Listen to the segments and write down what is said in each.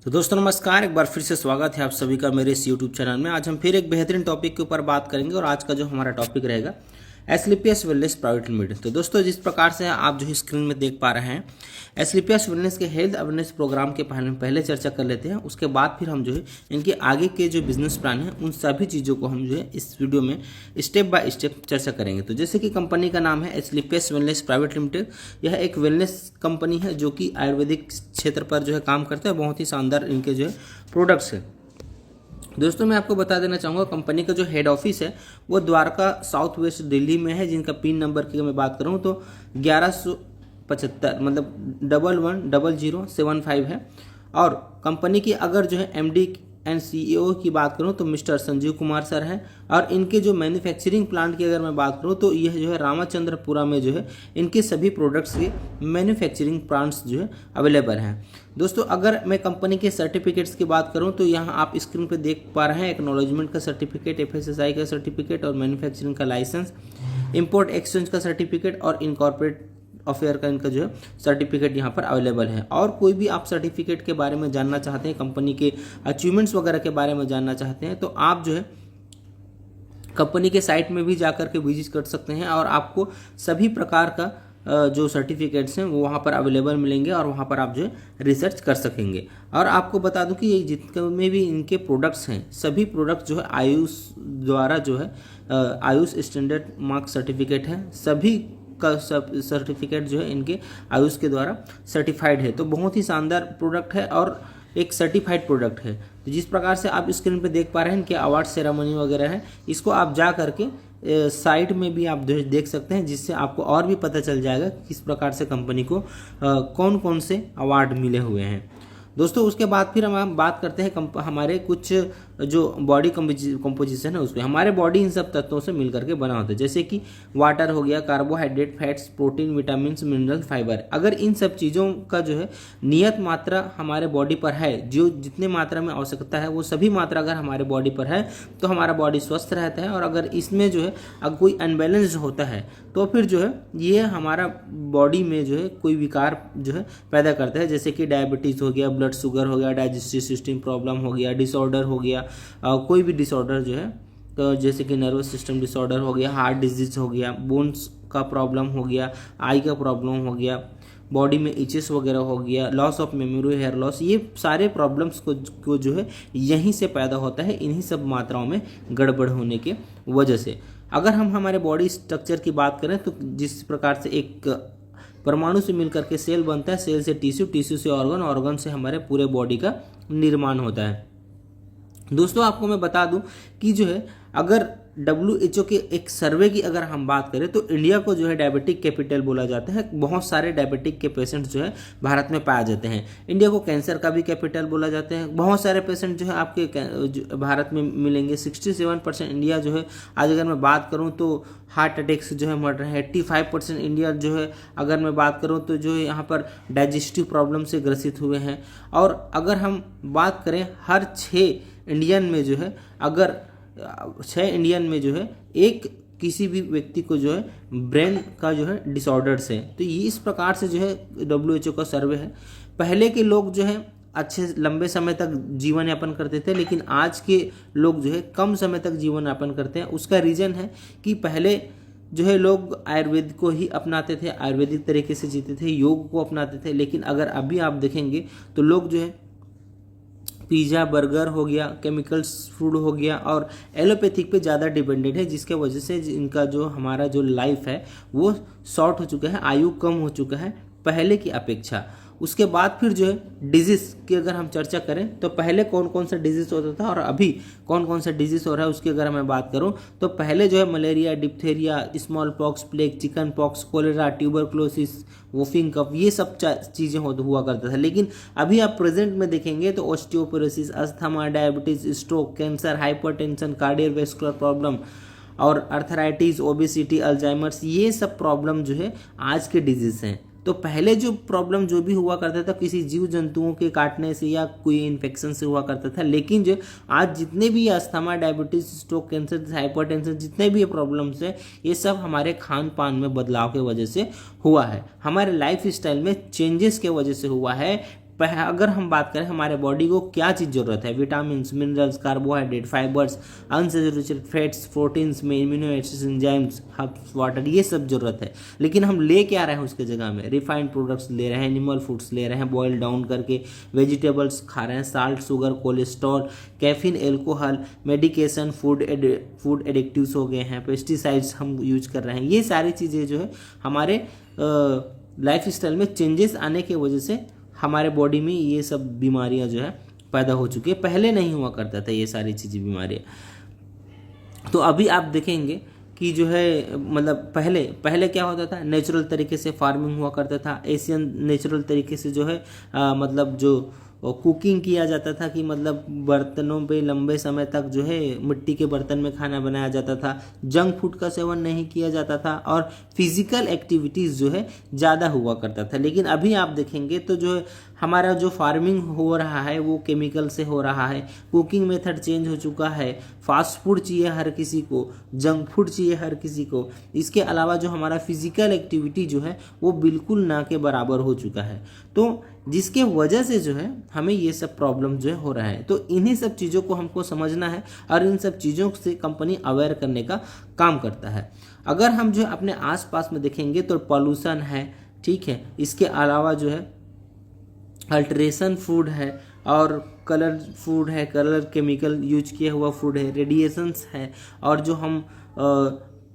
तो दोस्तों नमस्कार, एक बार फिर से स्वागत है आप सभी का मेरे इस YouTube चैनल में। आज हम फिर एक बेहतरीन टॉपिक के ऊपर बात करेंगे और आज का जो हमारा टॉपिक रहेगा एस्क्लेपियस वेलनेस प्राइवेट लिमिटेड। तो दोस्तों जिस प्रकार से आप जो स्क्रीन में देख पा रहे हैं, एस्क्लेपियस वेलनेस के हेल्थ अवेयरनेस प्रोग्राम के पहले चर्चा कर लेते हैं। उसके बाद फिर हम जो है इनके आगे के जो बिजनेस प्लान है उन सभी चीज़ों को हम जो है इस वीडियो में स्टेप बाय स्टेप चर्चा करेंगे। तो जैसे कि कंपनी का नाम है एस्क्लेपियस वेलनेस प्राइवेट लिमिटेड। यह एक वेलनेस कंपनी है जो कि आयुर्वेदिक क्षेत्र पर जो है काम करता है। बहुत ही शानदार इनके जो है प्रोडक्ट्स है। दोस्तों मैं आपको बता देना चाहूँगा, कंपनी का जो हेड ऑफिस है वो द्वारका साउथ वेस्ट दिल्ली में है, जिनका पिन नंबर की मैं बात करूँ तो 1175 मतलब 110075 है। और कंपनी की अगर जो है एमडी एंड सीईओ की बात करूं तो मिस्टर संजीव कुमार सर हैं। और इनके जो मैन्युफैक्चरिंग प्लांट की अगर मैं बात करूं तो यह जो है रामाचंद्रपुरा में जो है इनके सभी प्रोडक्ट्स के मैन्युफैक्चरिंग प्लांट्स जो है अवेलेबल हैं। दोस्तों अगर मैं कंपनी के सर्टिफिकेट्स की बात करूं तो यहाँ आप स्क्रीन पर देख पा रहे हैं एक्नॉलेजमेंट का सर्टिफिकेट, एफएसएसआई का सर्टिफिकेट और मैन्युफैक्चरिंग का लाइसेंस, इंपोर्ट एक्सचेंज का सर्टिफिकेट और इनकॉर्पोरेट अफेयर का इनका जो है सर्टिफिकेट यहाँ पर अवेलेबल है। और कोई भी आप सर्टिफिकेट के बारे में जानना चाहते हैं, कंपनी के अचीवमेंट्स वगैरह के बारे में जानना चाहते हैं, तो आप जो है कंपनी के साइट में भी जाकर के विजिट कर सकते हैं और आपको सभी प्रकार का जो सर्टिफिकेट्स हैं वो वहाँ पर अवेलेबल मिलेंगे और वहाँ पर आप जो है रिसर्च कर सकेंगे। और आपको बता दूं कि ये जितने भी इनके प्रोडक्ट्स हैं सभी प्रोडक्ट्स जो है आयुष द्वारा जो है आयुष स्टैंडर्ड मार्क सर्टिफिकेट है। सभी का सर्टिफिकेट जो है इनके आयुष के द्वारा सर्टिफाइड है। तो बहुत ही शानदार प्रोडक्ट है और एक सर्टिफाइड प्रोडक्ट है। तो जिस प्रकार से आप स्क्रीन पे देख पा रहे हैं इनके अवार्ड सेरेमनी वगैरह है, इसको आप जा करके साइट में भी आप देख सकते हैं, जिससे आपको और भी पता चल जाएगा किस प्रकार से कंपनी को कौन कौन से अवार्ड मिले हुए हैं। दोस्तों उसके बाद फिर हम बात करते हैं हमारे कुछ जो बॉडी कंपोजिशन है उस पर। हमारे बॉडी इन सब तत्वों से मिलकर के बना होता है, जैसे कि वाटर हो गया, carbohydrate, fats, protein, vitamin, mineral, fibre. अगर इन सब चीज़ों का जो है नियत मात्रा हमारे बॉडी पर है, जो जितने मात्रा में आवश्यकता है वो सभी मात्रा अगर हमारे बॉडी पर है तो हमारा बॉडी स्वस्थ रहता है। और अगर इसमें जो है अगर कोई अनबैलेंस्ड होता है तो फिर जो है ये हमारा बॉडी में जो है कोई विकार जो है पैदा करता है, जैसे कि डायबिटीज़ हो गया, ब्लड शुगर हो गया, डाइजेस्टिव सिस्टम प्रॉब्लम हो गया, डिसऑर्डर हो गया, कोई भी डिसऑर्डर जो है तो जैसे कि नर्वस सिस्टम डिसऑर्डर हो गया, हार्ट डिजीज हो गया, बोन्स का प्रॉब्लम हो गया, आई का प्रॉब्लम हो गया, बॉडी में इचेस वगैरह हो गया, loss of memory, hair loss, ये सारे प्रॉब्लम्स को जो है यहीं से पैदा होता है, इन्हीं सब मात्राओं में गड़बड़ होने के वजह से। अगर हम हमारे बॉडी स्ट्रक्चर की बात करें तो जिस प्रकार से एक परमाणु से मिलकर के सेल बनता है, सेल से टिश्यू, टिश्यू से ऑर्गन, ऑर्गन से हमारे पूरे बॉडी का निर्माण होता है। दोस्तों आपको मैं बता दूं कि जो है अगर WHO के एक सर्वे की अगर हम बात करें तो इंडिया को जो है डायबिटिक कैपिटल बोला जाता है। बहुत सारे डायबिटिक के पेशेंट्स जो है भारत में पाए जाते हैं। इंडिया को कैंसर का भी कैपिटल बोला जाता है। बहुत सारे पेशेंट जो है आपके भारत में मिलेंगे। 67% इंडिया जो है, आज अगर मैं बात करूं तो हार्ट अटैक से जो है मर रहे हैं। 85% इंडिया जो है अगर मैं बात करूं तो जो है यहाँ पर डाइजेस्टिव प्रॉब्लम से ग्रसित हुए हैं। और अगर हम बात करें हर 6 इंडियन में जो है, अगर 6 इंडियन में जो है एक किसी भी व्यक्ति को जो है ब्रेन का जो है डिसऑर्डर्स है। तो ये इस प्रकार से जो है WHO का सर्वे है। पहले के लोग जो है अच्छे लंबे समय तक जीवन यापन करते थे, लेकिन आज के लोग जो है कम समय तक जीवन यापन करते हैं। उसका रीज़न है कि पहले जो है लोग आयुर्वेद को ही अपनाते थे, आयुर्वेदिक तरीके से जीते थे, योग को अपनाते थे। लेकिन अगर अभी आप देखेंगे तो लोग जो है पिज़्ज़ा, बर्गर हो गया, केमिकल्स फूड हो गया और एलोपैथिक पे ज़्यादा डिपेंडेंट है, जिसके वजह से इनका जो हमारा जो लाइफ है वो शॉर्ट हो चुका है, आयु कम हो चुका है पहले की अपेक्षा। उसके बाद फिर जो है डिजीज़ की अगर हम चर्चा करें तो पहले कौन कौन सा डिजीज़ होता था और अभी कौन कौन सा डिजीज़ हो रहा है उसकी अगर मैं बात करूं तो पहले जो है malaria, diphtheria, small pox, plague, chicken pox, cholera, tuberculosis, whooping cough, ये सब चीज़ें हुआ करता था। लेकिन अभी आप प्रेजेंट में देखेंगे तो osteoporosis, asthma, diabetes, stroke, cancer, hypertension, cardiovascular problem और अर्थराइटिस, ओबेसिटी, अल्जाइमर्स, ये सब प्रॉब्लम जो है आज के डिजीज़ हैं। तो पहले जो प्रॉब्लम जो भी हुआ करता था किसी जीव जंतुओं के काटने से या कोई इन्फेक्शन से हुआ करता था, लेकिन जो आज जितने भी asthma, diabetes, stroke, cancer, hypertension, जितने भी प्रॉब्लम्स है ये सब हमारे खान पान में बदलाव के वजह से हुआ है, हमारे लाइफ स्टाइल में चेंजेस के वजह से हुआ है। अगर हम बात करें हमारे बॉडी को क्या चीज़ ज़रूरत है, vitamin, minerals, carbohydrate, fibres, unsaturated fats, proteins में amino acids, enzymes, herbs, water, ये सब जरूरत है। लेकिन हम ले क्या रहे हैं उसके जगह में, रिफाइंड प्रोडक्ट्स ले रहे हैं, एनिमल फूड्स ले रहे हैं बॉयल डाउन करके, वेजिटेबल्स खा रहे हैं, salt, sugar, cholesterol, caffeine, alcohol, medication, food additives हो गए हैं, पेस्टिसाइड्स हम यूज कर रहे हैं। ये सारी चीज़ें जो है हमारे लाइफ स्टाइल में चेंजेस आने की वजह से हमारे बॉडी में ये सब बीमारियां जो है पैदा हो चुकी है। पहले नहीं हुआ करता था ये सारी चीज़ें, बीमारियां। तो अभी आप देखेंगे कि जो है मतलब पहले क्या होता था, नेचुरल तरीके से फार्मिंग हुआ करता था, एशियन नेचुरल तरीके से जो है मतलब जो कुकिंग किया जाता था कि मतलब बर्तनों पे लंबे समय तक जो है मिट्टी के बर्तन में खाना बनाया जाता था, जंक फूड का सेवन नहीं किया जाता था और फिजिकल एक्टिविटीज़ जो है ज़्यादा हुआ करता था। लेकिन अभी आप देखेंगे तो जो है हमारा जो फार्मिंग हो रहा है वो केमिकल से हो रहा है, कुकिंग मेथड चेंज हो चुका है, फास्ट फूड चाहिए हर किसी को, जंक फूड चाहिए हर किसी को। इसके अलावा जो हमारा फिजिकल एक्टिविटी जो है वो बिल्कुल ना के बराबर हो चुका है, तो जिसके वजह से जो है हमें ये सब प्रॉब्लम जो है हो रहा है। तो इन्हीं सब चीज़ों को हमको समझना है और इन सब चीज़ों से कंपनी अवेयर करने का काम करता है। अगर हम जो है अपने आसपास में देखेंगे तो पॉल्यूशन है, ठीक है, इसके अलावा जो है अल्ट्रेशन फूड है और कलर फूड है, कलर केमिकल यूज किया हुआ फूड है, रेडिएशंस है, और जो हम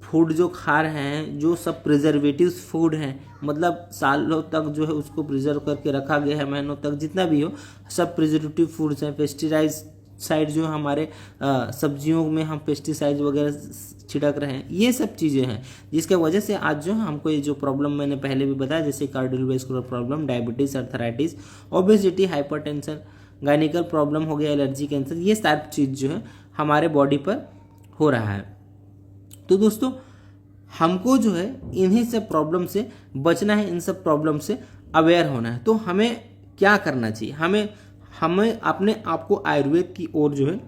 फूड जो खा रहे हैं जो सब प्रिजर्वेटिव्स फूड हैं, मतलब सालों तक जो है उसको प्रिजर्व करके रखा गया है, महीनों तक जितना भी हो, सब प्रिजर्वेटिव फूड्स हैं। पेस्टिसाइड जो हमारे सब्जियों में हम पेस्टिसाइड वगैरह छिड़क रहे हैं, ये सब चीज़ें हैं जिसके वजह से आज जो हमको ये जो प्रॉब्लम मैंने पहले भी बताया, जैसे cardiovascular problem, diabetes, arthritis, obesity, hypertension, गायनिकल प्रॉब्लम हो गया, एलर्जी, कैंसर, ये सारी चीज़ जो है हमारे बॉडी पर हो रहा है। तो दोस्तों हमको जो है इन्हीं सब प्रॉब्लम से बचना है, इन सब प्रॉब्लम से अवेयर होना है। तो हमें क्या करना चाहिए, हमें अपने आप को आयुर्वेद की ओर जो है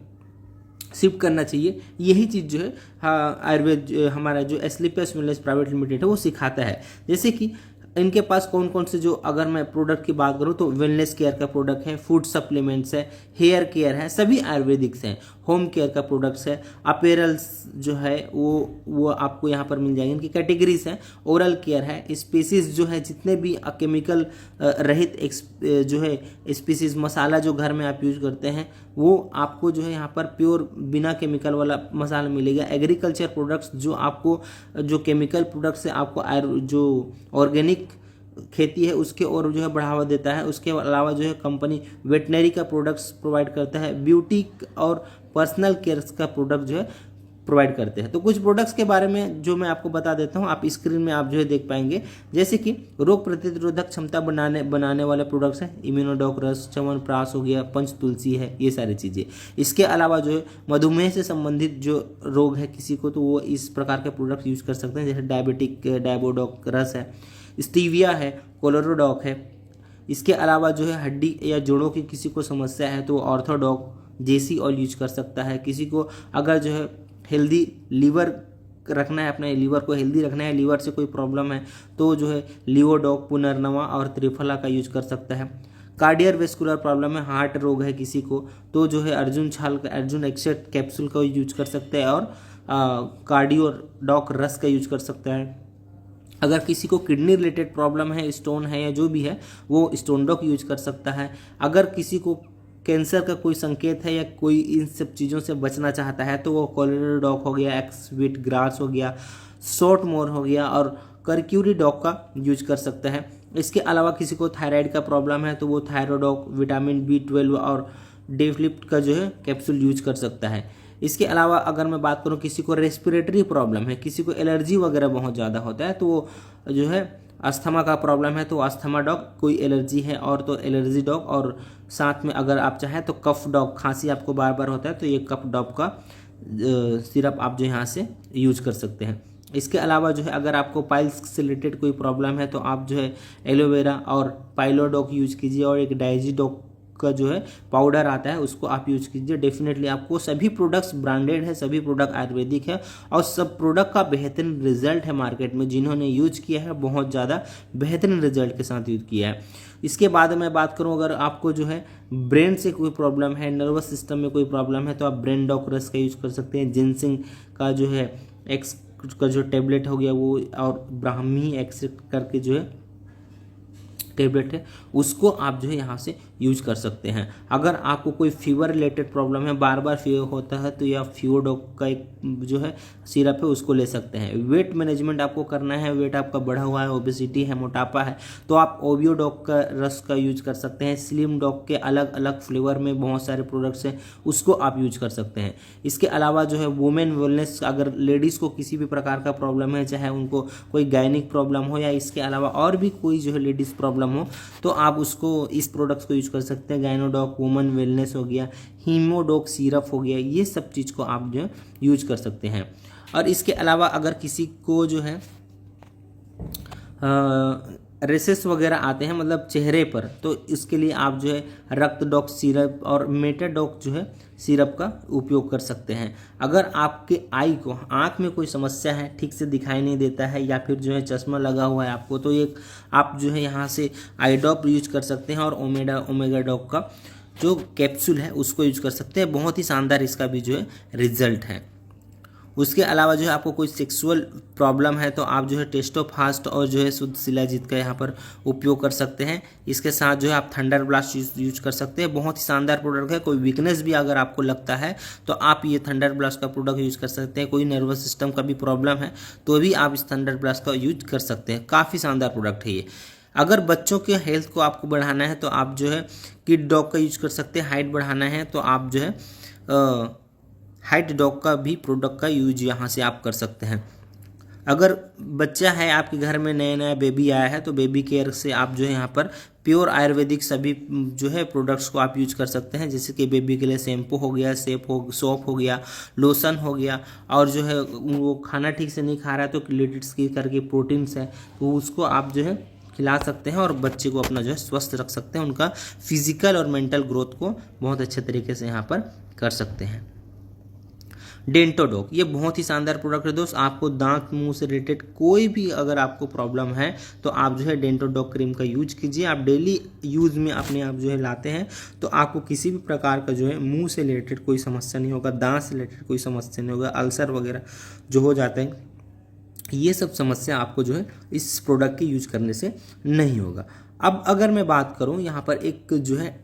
शिफ्ट करना चाहिए। यही चीज़ जो है आयुर्वेद हमारा जो एस्क्लेपियस वेलनेस प्राइवेट लिमिटेड है वो सिखाता है। जैसे कि इनके पास कौन कौन से जो, अगर मैं प्रोडक्ट की बात करूं तो वेलनेस केयर का प्रोडक्ट है, फूड सप्लीमेंट्स है, हेयर केयर है, सभी आयुर्वेदिक्स हैं, होम केयर का प्रोडक्ट्स है, अपैरल्स जो है वो आपको यहाँ पर मिल जाएंगे। इनकी कैटेगरीज हैं, ओरल केयर है, स्पीसीज जो है जितने भी केमिकल रहित जो है स्पीसीज मसाला जो घर में आप यूज करते हैं वो आपको जो है यहाँ पर प्योर बिना केमिकल वाला मसाला मिलेगा। एग्रीकल्चर प्रोडक्ट्स जो आपको जो केमिकल प्रोडक्ट्स है आपको जो ऑर्गेनिक खेती है उसके और जो है बढ़ावा देता है। उसके अलावा जो है कंपनी वेटनरी का प्रोडक्ट्स प्रोवाइड करता है, ब्यूटी और पर्सनल केयर का प्रोडक्ट जो है प्रोवाइड करते हैं। तो कुछ प्रोडक्ट्स के बारे में जो मैं आपको बता देता हूं, आप स्क्रीन में आप जो है देख पाएंगे। जैसे कि रोग प्रतिरोधक क्षमता बनाने वाले प्रोडक्ट्स हैं, इम्यूनोडॉक रस, च्यवनप्राश हो गया, पंच तुलसी है, ये सारी चीज़ें। इसके अलावा जो है मधुमेह से संबंधित जो रोग है किसी को तो वो इस प्रकार के प्रोडक्ट यूज कर सकते हैं। जैसे डायबोडॉक रस है, स्टीविया है, कोलोरोडॉक है। इसके अलावा जो है हड्डी या जोड़ों की किसी को समस्या है तो ऑर्थोडॉक देसी ऑयल यूज कर सकता है। किसी को अगर जो है हेल्दी लीवर रखना है, अपने लीवर को हेल्दी रखना है, लीवर से कोई प्रॉब्लम है तो जो है लियोडॉक, पुनर्नवा और त्रिफला का यूज कर सकता है। कार्डियोवैस्कुलर प्रॉब्लम है, हार्ट रोग है किसी को तो जो है अर्जुन एक्सेट कैप्सूल का यूज कर सकते हैं और कार्डियोडॉक रस का यूज कर सकता है। अगर किसी को किडनी रिलेटेड प्रॉब्लम है, स्टोन है या जो भी है, वो स्टोनडॉक यूज कर सकता है। अगर किसी को कैंसर का कोई संकेत है या कोई इन सब चीज़ों से बचना चाहता है तो वो कोलोरोडॉक हो गया, एक्सवीट ग्रास हो गया, शॉर्ट मोर हो गया और कर्क्यूरी डॉक का यूज कर सकता है। इसके अलावा किसी को थायराइड का प्रॉब्लम है तो वो थायरोडॉक, विटामिन B12 और डेफलिप्ट का जो है कैप्सूल यूज कर सकता है। इसके अलावा अगर मैं बात करूं किसी को रेस्पिरेटरी प्रॉब्लम है, किसी को एलर्जी वगैरह बहुत ज़्यादा होता है तो वो जो है अस्थमा का प्रॉब्लम है तो अस्थमा डॉग, कोई एलर्जी है और तो एलर्जी डॉग, और साथ में अगर आप चाहें तो कफ डॉग, खांसी आपको बार बार होता है तो ये कफ डॉग का सिरप आप जो यहाँ से यूज कर सकते हैं। इसके अलावा जो है अगर आपको पाइल्स से रिलेटेड कोई प्रॉब्लम है तो आप जो है एलोवेरा और पाइलोडॉग यूज कीजिए और एक डाइजीडॉग का जो है पाउडर आता है उसको आप यूज कीजिए। डेफिनेटली आपको सभी प्रोडक्ट्स ब्रांडेड है, सभी प्रोडक्ट आयुर्वेदिक है और सब प्रोडक्ट का बेहतरीन रिजल्ट है। मार्केट में जिन्होंने यूज किया है बहुत ज़्यादा बेहतरीन रिजल्ट के साथ यूज किया है। इसके बाद मैं बात करूं, अगर आपको जो है ब्रेन से कोई प्रॉब्लम है, नर्वस सिस्टम में कोई प्रॉब्लम है, तो आप ब्रेन डॉक रस का यूज कर सकते हैं। जिनसिंग का जो है एक्स का जो टेबलेट हो गया वो, और ब्राह्मी एक्स करके जो है टेबलेट है उसको आप जो है यहाँ से यूज कर सकते हैं। अगर आपको कोई फीवर रिलेटेड प्रॉब्लम है, बार बार फीवर होता है, तो या फीवरडॉक का एक जो है सिरप है उसको ले सकते हैं। वेट मैनेजमेंट आपको करना है, वेट आपका बढ़ा हुआ है, ओबेसिटी है, मोटापा है, तो आप ओबियोडॉक का रस का यूज कर सकते हैं। स्लिम डॉक के अलग अलग फ्लेवर में बहुत सारे प्रोडक्ट्स हैं, उसको आप यूज कर सकते हैं। इसके अलावा जो है वुमेन वेलनेस, अगर लेडीज़ को किसी भी प्रकार का प्रॉब्लम है, चाहे उनको कोई गायनिक प्रॉब्लम हो या इसके अलावा और भी कोई जो है लेडीज़ प्रॉब्लम हो, तो आप उसको इस प्रोडक्ट्स को यूज कर सकते हैं। गायनोडॉक, वुमन वेलनेस हो गया, हीमोडॉक सिरप हो गया, ये सब चीज़ को आप जो है यूज कर सकते हैं। और इसके अलावा अगर किसी को जो है रेसेस वगैरह आते हैं मतलब चेहरे पर, तो इसके लिए आप जो है रक्तडॉक सिरप और मेटाडॉक जो है सिरप का उपयोग कर सकते हैं। अगर आपके आई को, आँख में कोई समस्या है, ठीक से दिखाई नहीं देता है या फिर जो है चश्मा लगा हुआ है आपको, तो एक आप जो है यहाँ से आई ड्रॉप यूज कर सकते हैं और ओमेगा डॉक का जो कैप्सूल है उसको यूज कर सकते हैं। बहुत ही शानदार इसका भी जो है रिजल्ट है। उसके अलावा जो है आपको कोई सेक्सुअल प्रॉब्लम है तो आप जो है टेस्टोफास्ट और जो है शुद्ध शिलाजीत का यहाँ पर उपयोग कर सकते हैं। इसके साथ जो है आप थंडर ब्लास्ट यूज कर सकते हैं। बहुत ही शानदार प्रोडक्ट है। कोई वीकनेस भी अगर आपको लगता है तो आप ये थंडर ब्लास्ट का प्रोडक्ट यूज कर सकते हैं। कोई नर्वस सिस्टम का भी प्रॉब्लम है तो भी आप इस थंडर ब्लास्ट का यूज कर सकते हैं। काफ़ी शानदार प्रोडक्ट है ये। अगर बच्चों के हेल्थ को आपको बढ़ाना है तो आप जो है किड डॉग का यूज कर सकते हैं। हाइट बढ़ाना है तो आप जो है हाइट डॉग का भी प्रोडक्ट का यूज यहाँ से आप कर सकते हैं। अगर बच्चा है आपके घर में, नया नया बेबी आया है, तो बेबी केयर से आप जो है यहाँ पर प्योर आयुर्वेदिक सभी जो है प्रोडक्ट्स को आप यूज कर सकते हैं। जैसे कि बेबी के लिए शैम्पू हो गया, सोप हो गया, लोशन हो गया, और जो है वो खाना ठीक से नहीं खा रहा है तो लिटिड्स की करके प्रोटीन्स है तो उसको आप जो है खिला सकते हैं और बच्चे को अपना जो है स्वस्थ रख सकते हैं। उनका फिजिकल और मेंटल ग्रोथ को बहुत अच्छे तरीके से यहाँ पर कर सकते हैं। डेंटोडॉक, ये बहुत ही शानदार प्रोडक्ट है दोस्त। आपको दांत मुंह से रिलेटेड कोई भी अगर आपको प्रॉब्लम है तो आप जो है डेंटोडॉक क्रीम का यूज कीजिए। आप डेली यूज में अपने आप जो है लाते हैं तो आपको किसी भी प्रकार का जो है मुंह से रिलेटेड कोई समस्या नहीं होगा, दांत से रिलेटेड कोई समस्या नहीं होगा, अल्सर वगैरह जो हो जाते हैं, ये सब समस्या आपको जो है इस प्रोडक्ट के यूज करने से नहीं होगा। अब अगर मैं बात करूँ यहाँ पर एक जो है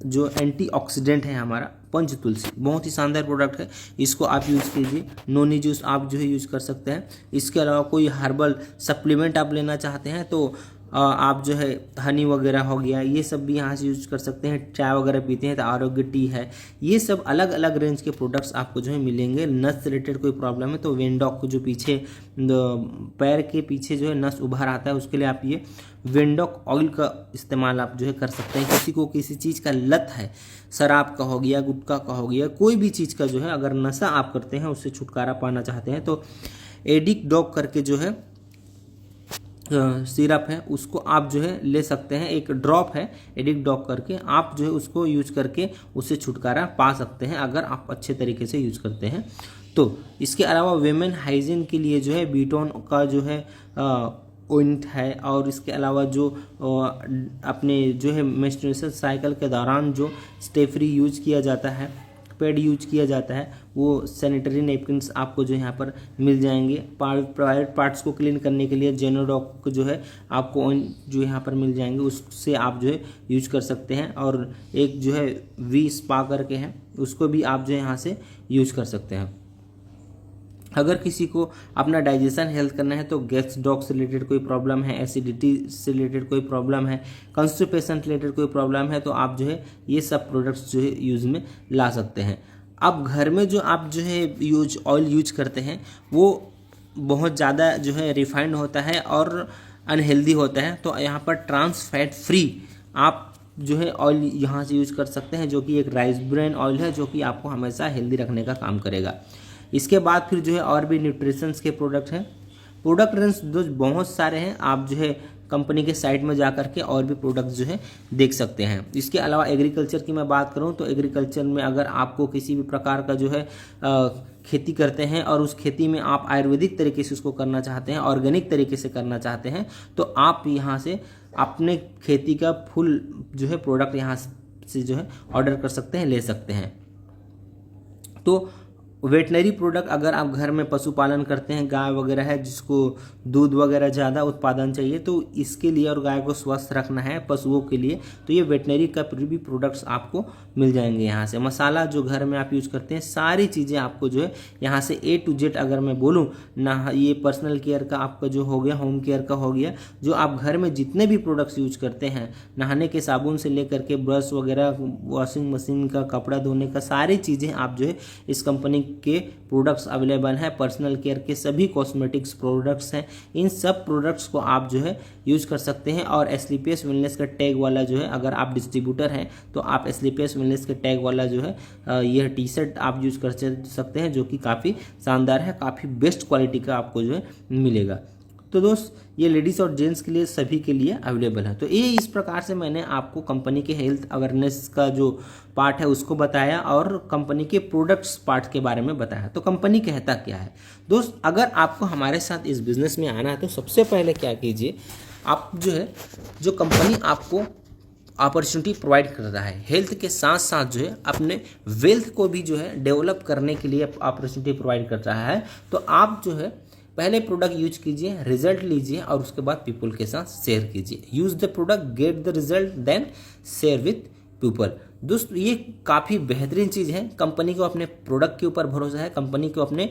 जो एंटीऑक्सीडेंट है हमारा पंच तुलसी, बहुत ही शानदार प्रोडक्ट है। इसको आप यूज़ कीजिए। नोनी जूस आप जो है यूज़ कर सकते हैं। इसके अलावा कोई हर्बल सप्लीमेंट आप लेना चाहते हैं तो आप जो है हनी वगैरह हो गया, ये सब भी यहाँ से यूज कर सकते हैं। चाय वगैरह पीते हैं तो आरोग्य टी है, ये सब अलग अलग रेंज के प्रोडक्ट्स आपको जो है मिलेंगे। नस से रिलेटेड कोई प्रॉब्लम है तो वेंडॉक को जो पीछे पैर के पीछे जो है नस उभर आता है उसके लिए आप ये वेंडॉक ऑयल का इस्तेमाल आप जो है कर सकते हैं। किसी को किसी चीज़ का लत है, शराब का हो गया, गुटखा का हो गया, कोई भी चीज़ का जो है अगर नशा आप करते हैं उससे छुटकारा पाना चाहते हैं तो एडिक डॉग करके जो है सिरप है उसको आप जो है ले सकते हैं। एक ड्रॉप है एडिक डॉग करके, आप जो है उसको यूज करके उससे छुटकारा पा सकते हैं अगर आप अच्छे तरीके से यूज करते हैं तो। इसके अलावा वेमेन हाइजीन के लिए जो है बीटोन का जो है ऑइंट है, और इसके अलावा जो अपने जो है मेंस्ट्रुएशन साइकिल के दौरान जो स्टेफ्री यूज किया जाता है, पैड यूज किया जाता है, वो सैनिटरी नैपकिन्स आपको जो यहाँ पर मिल जाएंगे। प्राइवेट पार्ट्स को क्लीन करने के लिए जेनोडॉक जो है आपको जो यहाँ पर मिल जाएंगे, उससे आप जो है यूज कर सकते हैं। और एक जो है वी स्पा करके है उसको भी आप जो है यहाँ से यूज कर सकते हैं। अगर किसी को अपना डाइजेशन हेल्थ करना है तो गैस डॉग से रिलेटेड कोई प्रॉब्लम है, एसिडिटी से रिलेटेड कोई प्रॉब्लम है, कॉन्स्टिपेशन से रिलेटेड कोई प्रॉब्लम है तो आप जो है ये सब प्रोडक्ट्स जो है यूज़ में ला सकते हैं। अब घर में जो आप जो है ऑयल यूज करते हैं वो बहुत ज़्यादा जो है रिफाइंड होता है और अनहेल्दी होता है, तो यहाँ पर ट्रांस फैट फ्री आप जो है ऑयल यहाँ से यूज कर सकते हैं, जो कि एक राइस ब्रेन ऑयल है जो कि आपको हमेशा हेल्दी रखने का काम करेगा। इसके बाद फिर जो है और भी न्यूट्रिशंस के प्रोडक्ट हैं। प्रोडक्ट रेंज जो बहुत सारे हैं, आप जो है कंपनी के साइट में जा करके और भी प्रोडक्ट जो है देख सकते हैं। इसके अलावा एग्रीकल्चर की मैं बात करूं तो एग्रीकल्चर में अगर आपको किसी भी प्रकार का जो है खेती करते हैं और उस खेती में आप आयुर्वेदिक तरीके से उसको करना चाहते हैं, ऑर्गेनिक तरीके से करना चाहते हैं, तो आप यहाँ से अपने खेती का फुल जो है प्रोडक्ट यहाँ से जो है ऑर्डर कर सकते हैं, ले सकते हैं। तो वेटनरी प्रोडक्ट अगर आप घर में पशुपालन करते हैं, गाय वगैरह है जिसको दूध वगैरह ज़्यादा उत्पादन चाहिए, तो इसके लिए और गाय को स्वस्थ रखना है पशुओं के लिए, तो ये वेटनरी का भी प्रोडक्ट्स आपको मिल जाएंगे यहाँ से। मसाला जो घर में आप यूज करते हैं, सारी चीज़ें आपको जो है यहाँ से A to Z अगर मैं बोलूँ ना, ये पर्सनल केयर का आपका जो हो गया, होम केयर का हो गया, जो आप घर में जितने भी प्रोडक्ट्स यूज करते हैं, नहाने के साबुन से लेकर के ब्रश वगैरह, वॉशिंग मशीन का, कपड़ा धोने का, सारी चीज़ें आप जो है इस कंपनी के प्रोडक्ट्स अवेलेबल हैं। पर्सनल केयर के सभी कॉस्मेटिक्स प्रोडक्ट्स हैं, इन सब प्रोडक्ट्स को आप जो है यूज कर सकते हैं। और एसलीपीएस वेलनेस का टैग वाला जो है, अगर आप डिस्ट्रीब्यूटर हैं तो आप एसलीपीएस वेलनेस के टैग वाला जो है यह टी शर्ट आप यूज कर सकते हैं, जो कि काफ़ी शानदार है, काफ़ी बेस्ट क्वालिटी का आपको जो है मिलेगा। तो दोस्त ये लेडीज़ और जेंट्स के लिए सभी के लिए अवेलेबल है। तो ये इस प्रकार से मैंने आपको कंपनी के हेल्थ अवेयरनेस का जो पार्ट है उसको बताया और कंपनी के प्रोडक्ट्स पार्ट के बारे में बताया। तो कंपनी कहता क्या है दोस्त, अगर आपको हमारे साथ इस बिज़नेस में आना है तो सबसे पहले क्या कीजिए, आप जो है जो कंपनी आपको अपॉर्चुनिटी प्रोवाइड कर रहा है, हेल्थ के साथ साथ जो है अपने वेल्थ को भी जो है डेवलप करने के लिए अपॉर्चुनिटी प्रोवाइड कर रहा है, तो आप जो है पहले प्रोडक्ट यूज कीजिए, रिजल्ट लीजिए और उसके बाद पीपल के साथ शेयर कीजिए। Use the product, get the result, then share with people. दोस्तों ये काफ़ी बेहतरीन चीज़ है। कंपनी को अपने प्रोडक्ट के ऊपर भरोसा है, कंपनी को अपने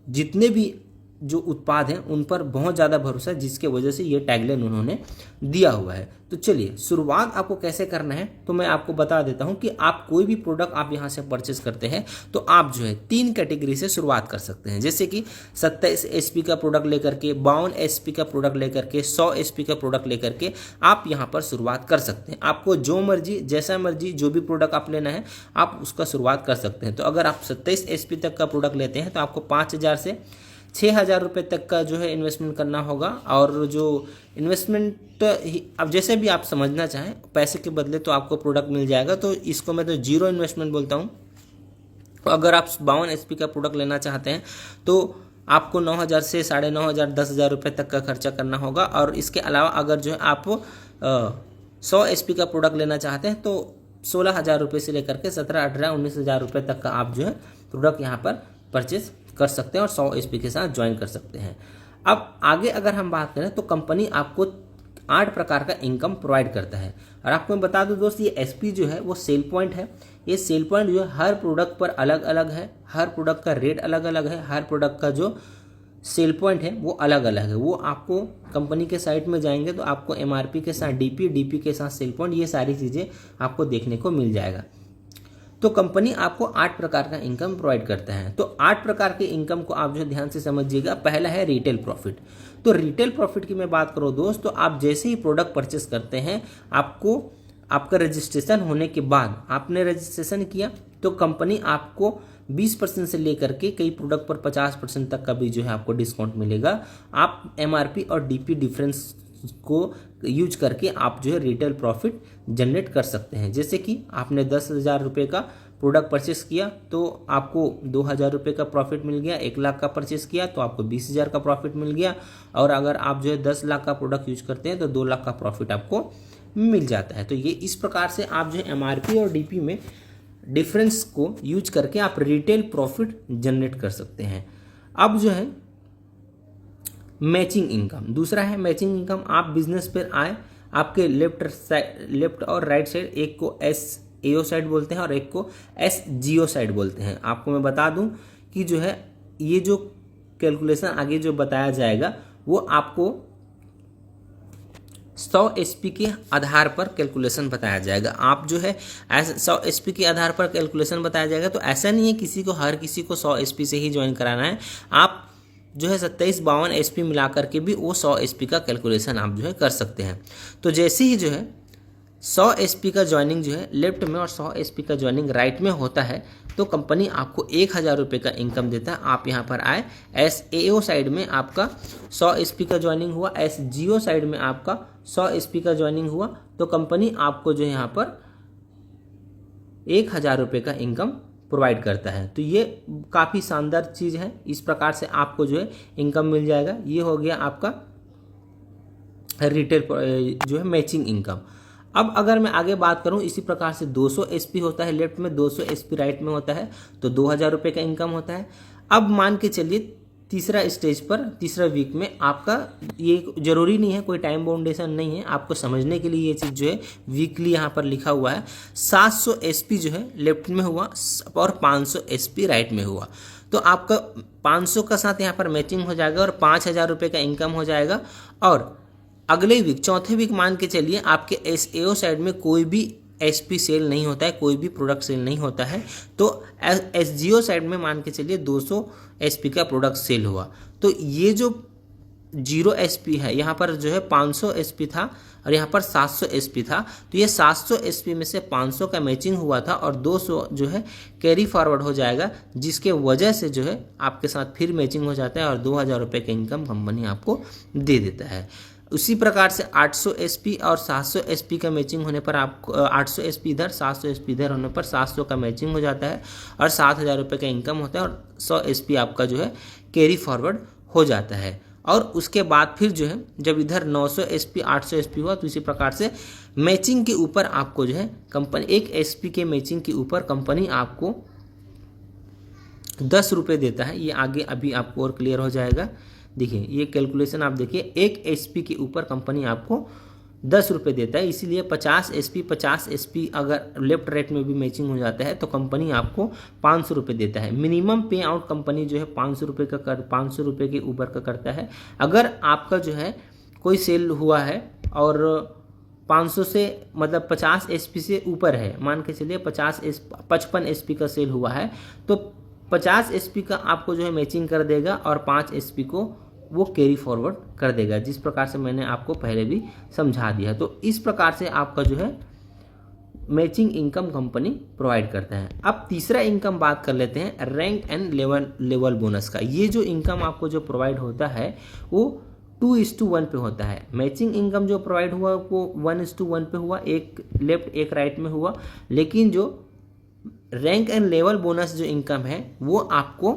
जितने भी जो उत्पाद हैं उन पर बहुत ज़्यादा भरोसा है, जिसके वजह से ये टैगलाइन उन्होंने दिया हुआ है। तो चलिए शुरुआत आपको कैसे करना है तो मैं आपको बता देता हूं कि आप कोई भी प्रोडक्ट आप यहां से परचेस करते हैं तो आप जो है 3 कैटेगरी से शुरुआत कर सकते हैं, जैसे कि 27 HP का प्रोडक्ट लेकर के, 52 HP का प्रोडक्ट लेकर के, 100 HP का प्रोडक्ट लेकर के आप यहां पर शुरुआत कर सकते हैं। आपको जो मर्जी, जैसा मर्जी, जो भी प्रोडक्ट आप लेना है आप उसका शुरुआत कर सकते हैं। तो अगर आप 27 HP तक का प्रोडक्ट लेते हैं तो आपको 5,000 से 6,000 रुपये तक का जो है इन्वेस्टमेंट करना होगा। और जो इन्वेस्टमेंट अब जैसे भी आप समझना चाहें, पैसे के बदले तो आपको प्रोडक्ट मिल जाएगा, तो इसको मैं तो जीरो इन्वेस्टमेंट बोलता हूँ। अगर आप 52 HP का प्रोडक्ट लेना चाहते हैं तो आपको 9,000 से 9,500 10,000 रुपये तक का खर्चा करना होगा। और इसके अलावा अगर जो है आप 100 HP का प्रोडक्ट लेना चाहते हैं तो 16,000 रुपये से लेकर के 17, 18, 19,000 रुपये तक का आप जो है प्रोडक्ट यहाँ पर परचेज कर सकते हैं और 100 HP के साथ ज्वाइन कर सकते हैं। अब आगे अगर हम बात करें तो कंपनी आपको 8 प्रकार का इनकम प्रोवाइड करता है। और आपको मैं बता दूं दोस्त, ये SP जो है वो सेल पॉइंट है। ये सेल पॉइंट जो है हर प्रोडक्ट पर अलग अलग है, हर प्रोडक्ट का रेट अलग अलग है, हर प्रोडक्ट का जो सेल पॉइंट है वो अलग अलग है। वो आपको कंपनी के साइट में जाएंगे तो आपको MRP के साथ DP के साथ सेल पॉइंट, ये सारी चीज़ें आपको देखने को मिल जाएगा। तो कंपनी आपको 8 प्रकार का इनकम प्रोवाइड करता है। तो 8 प्रकार के इनकम को आप जो है ध्यान से समझिएगा। पहला है रिटेल प्रॉफिट। तो रिटेल प्रॉफिट की मैं बात करूँ दोस्त, तो आप जैसे ही प्रोडक्ट परचेस करते हैं, आपको आपका रजिस्ट्रेशन होने के बाद आपने रजिस्ट्रेशन किया तो कंपनी आपको 20% से लेकर के कई प्रोडक्ट पर 50% तक का भी जो है आपको डिस्काउंट मिलेगा। आप MRP और DP डिफरेंस को यूज करके आप जो है रिटेल प्रॉफिट जनरेट कर सकते हैं। जैसे कि आपने 10,000 रुपये का प्रोडक्ट परचेस किया तो आपको 2,000 रुपये का प्रॉफिट मिल गया। 1 लाख का परचेस किया तो आपको 20,000 का प्रॉफिट मिल गया। और अगर आप जो है 10 लाख का प्रोडक्ट यूज करते हैं तो 2 लाख का प्रॉफिट आपको मिल जाता है। तो ये इस प्रकार से आप जो है MRP और DP में डिफरेंस को यूज करके आप रिटेल प्रॉफिट जनरेट कर सकते हैं। अब जो है मैचिंग इनकम, दूसरा है मैचिंग इनकम। आप बिजनेस पर आए, आपके लेफ्ट और राइट साइड, एक को SAO साइड बोलते हैं और एक को SGO साइड बोलते हैं। आपको मैं बता दूं कि जो है ये जो कैलकुलेशन आगे जो बताया जाएगा वो आपको 100 HP के आधार पर कैलकुलेशन बताया जाएगा। आप जो है 100 HP के आधार पर कैलकुलेशन बताया जाएगा। तो ऐसा नहीं है किसी को, हर किसी को 100 HP से ही ज्वाइन कराना है। आप जो है 27-52 HP मिला करके भी वो 100 HP का कैलकुलेशन आप जो है कर सकते हैं। तो जैसे ही जो है 100 एसपी का ज्वाइनिंग जो है लेफ्ट में और 100 एसपी का ज्वाइनिंग राइट में होता है तो कंपनी आपको 1000 रुपये का इनकम देता है। आप यहाँ पर आए, एस एओ साइड में आपका 100 एसपी का ज्वाइनिंग हुआ, एस जीओ साइड में आपका 100 एसपी का ज्वाइनिंग हुआ, तो कंपनी आपको जो है यहाँ पर 1000 रुपये का इनकम प्रोवाइड करता है। तो ये काफ़ी शानदार चीज़ है, इस प्रकार से आपको जो है इनकम मिल जाएगा। ये हो गया आपका रिटेल जो है मैचिंग इनकम। अब अगर मैं आगे बात करूं, इसी प्रकार से 200 एसपी होता है लेफ्ट में, 200 एसपी राइट में होता है, तो 2000 रुपये का इनकम होता है। अब मान के चलिए तीसरा स्टेज पर, तीसरा वीक में आपका, ये जरूरी नहीं है, कोई टाइम बाउंडेशन नहीं है, आपको समझने के लिए ये चीज़ जो है वीकली यहाँ पर लिखा हुआ है। 700 एसपी जो है लेफ्ट में हुआ और 500 एसपी राइट में हुआ, तो आपका 500 का साथ यहाँ पर मैचिंग हो जाएगा और 5000 रुपये का इनकम हो जाएगा। और अगले वीक, चौथे वीक मान के चलिए आपके एसएओ साइड में कोई भी एसपी सेल नहीं होता है, कोई भी प्रोडक्ट सेल नहीं होता है, तो एसजीओ साइड में मान के चलिए 200 एसपी का प्रोडक्ट सेल हुआ। तो ये जो 0 एसपी है, यहाँ पर जो है 500 एसपी था और यहाँ पर 700 एसपी था, तो ये 700 एसपी में से 500 का मैचिंग हुआ था और 200 जो है कैरी फॉरवर्ड हो जाएगा, जिसके वजह से जो है आपके साथ फिर मैचिंग हो जाता है और 2000 रुपये का इनकम कंपनी आपको दे देता है। उसी प्रकार से 800 एसपी और 700 एसपी का मैचिंग होने पर आपको 800 एसपी इधर, 700 एसपी इधर होने पर 700 का मैचिंग हो जाता है और 7000 रुपये का इनकम होता है और 100 एसपी आपका जो है कैरी फॉरवर्ड हो जाता है। और उसके बाद फिर जो है जब इधर 900 एसपी 800 एसपी हुआ, तो इसी प्रकार से मैचिंग के ऊपर आपको जो है कंपनी, एक एसपी के मैचिंग के ऊपर कंपनी आपको 10 रुपये देता है। ये आगे अभी आपको और क्लियर हो जाएगा। देखिए ये कैलकुलेशन आप देखिए, एक एसपी के ऊपर कंपनी आपको 10 रुपये देता है, इसीलिए 50 एसपी अगर लेफ्ट राइट में भी मैचिंग हो जाता है तो कंपनी आपको 500 रुपये देता है। मिनिमम पे आउट कंपनी जो है 500 रुपये का 500 रुपये के ऊपर का करता है। अगर आपका जो है कोई सेल हुआ है और 500 से मतलब 50 एसपी से ऊपर है, मान के चलिए 55 एसपी का सेल हुआ है, तो 50 एसपी का आपको जो है मैचिंग कर देगा और 5 एसपी को वो कैरी फॉरवर्ड कर देगा, जिस प्रकार से मैंने आपको पहले भी समझा दिया। तो इस प्रकार से आपका जो है मैचिंग इनकम कंपनी प्रोवाइड करता है। अब तीसरा इनकम बात कर लेते हैं, रैंक एंड लेवल बोनस का। ये जो इनकम आपको जो प्रोवाइड होता है वो 2:1 पे होता है। मैचिंग इनकम जो प्रोवाइड हुआ वो 1:1 पे हुआ, एक लेफ्ट एक राइट में हुआ, लेकिन जो रैंक एंड लेवल बोनस जो इनकम है वो आपको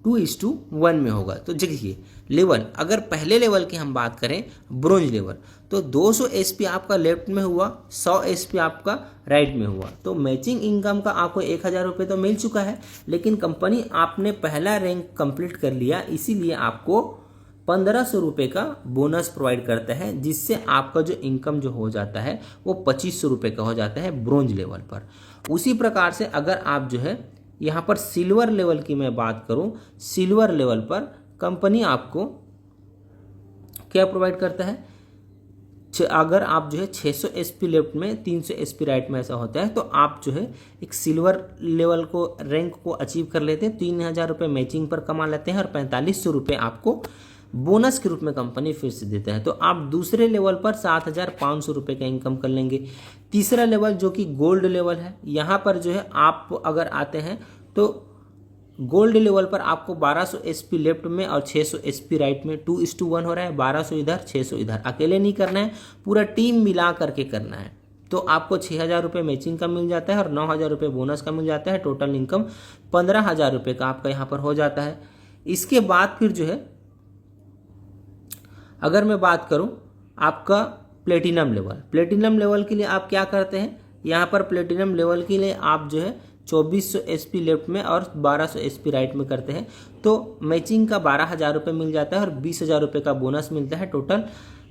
2:1 में होगा। तो देखिए लेवल, अगर पहले लेवल की हम बात करें ब्रोंज लेवल, तो 200 एसपी आपका लेफ्ट में हुआ, 100 एसपी आपका राइट में हुआ, तो मैचिंग इनकम का आपको 1000 रुपये तो मिल चुका है, लेकिन कंपनी आपने पहला रैंक कंप्लीट कर लिया, इसीलिए आपको 1500 रुपये का बोनस प्रोवाइड करता है, जिससे आपका जो इनकम जो हो जाता है वो 2500 रुपये का हो जाता है ब्रोंज लेवल पर। उसी प्रकार से अगर आप जो है यहाँ पर सिल्वर लेवल की मैं बात करूँ, सिल्वर लेवल पर कंपनी आपको क्या प्रोवाइड करता है, अगर आप जो है 600 एसपी लेफ्ट में 300 एसपी राइट में ऐसा होता है, तो आप जो है एक सिल्वर लेवल को रैंक को अचीव कर लेते हैं, 3000 रुपये मैचिंग पर कमा लेते हैं और 4500 रुपये आपको बोनस के रूप में कंपनी फिर से देता है। तो आप दूसरे लेवल पर 7500 रुपये का इनकम कर लेंगे। तीसरा लेवल जो कि गोल्ड लेवल है, यहाँ पर जो है आप अगर आते हैं तो गोल्ड लेवल पर आपको 1200 एसपी लेफ्ट में और 600 एसपी राइट में 2:1 हो रहा है, 1200 इधर 600 इधर, अकेले नहीं करना है, पूरा टीम मिला करके करना है। तो आपको 6000 रुपये मैचिंग का मिल जाता है और 9000 रुपये बोनस का मिल जाता है, टोटल इनकम 15000 रुपये का आपका यहाँ पर हो जाता है। इसके बाद फिर जो है अगर मैं बात करूं आपका प्लेटिनम लेवल, प्लेटिनम लेवल के लिए आप क्या करते हैं, यहाँ पर प्लेटिनम लेवल के लिए आप जो है 2400 एसपी लेफ्ट में और 1200 एसपी राइट में करते हैं, तो मैचिंग का 12000 रुपये मिल जाता है और 20000 रुपये का बोनस मिलता है, टोटल